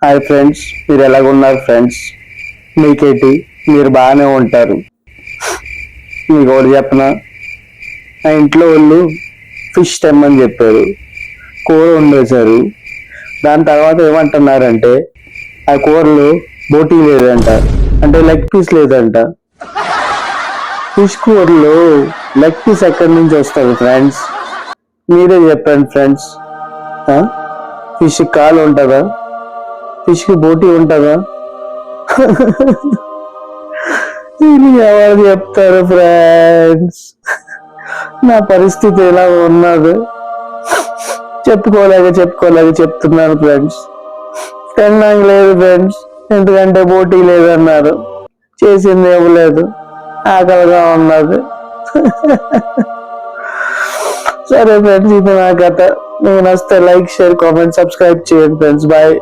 Hi friends, మీరు ఎలాగున్నారు friends? మీకేంటి, మీరు బాగానే ఉంటారు. మీకు ఒకటి చెప్పనా, ఆ ఇంట్లో వాళ్ళు ఫిష్ తెమ్మని చెప్పారు, కూర వండేశారు. దాని తర్వాత ఏమంటున్నారంటే ఆ కూరలో బోటీ లేదంట, అంటే లెగ్ పీస్ లేదంట. ఫిష్ కూరలో లెగ్ పీస్ ఎక్కడి నుంచి వస్తుంది ఫ్రెండ్స్? మీరే చెప్పండి ఫ్రెండ్స్. ఫిష్ కాలు ఉంటుందా? ఫిష్ కి బోటీ ఉంటుందా? ఇది ఎవరు చెప్తారు ఫ్రెండ్స్? నా పరిస్థితి ఎలా ఉన్నది చెప్పుకోలేక చెప్తున్నాను ఫ్రెండ్స్. తిన్నాక లేదు ఫ్రెండ్స్, ఎందుకంటే బోటీ లేదన్నారు. చేసింది ఇవ్వలేదు, ఆకలిగా ఉన్నది. సరే ఫ్రెండ్స్, ఇది నా కథ. మీకు నచ్చితే లైక్, షేర్, కామెంట్, సబ్స్క్రైబ్ చేయండి ఫ్రెండ్స్. బాయ్.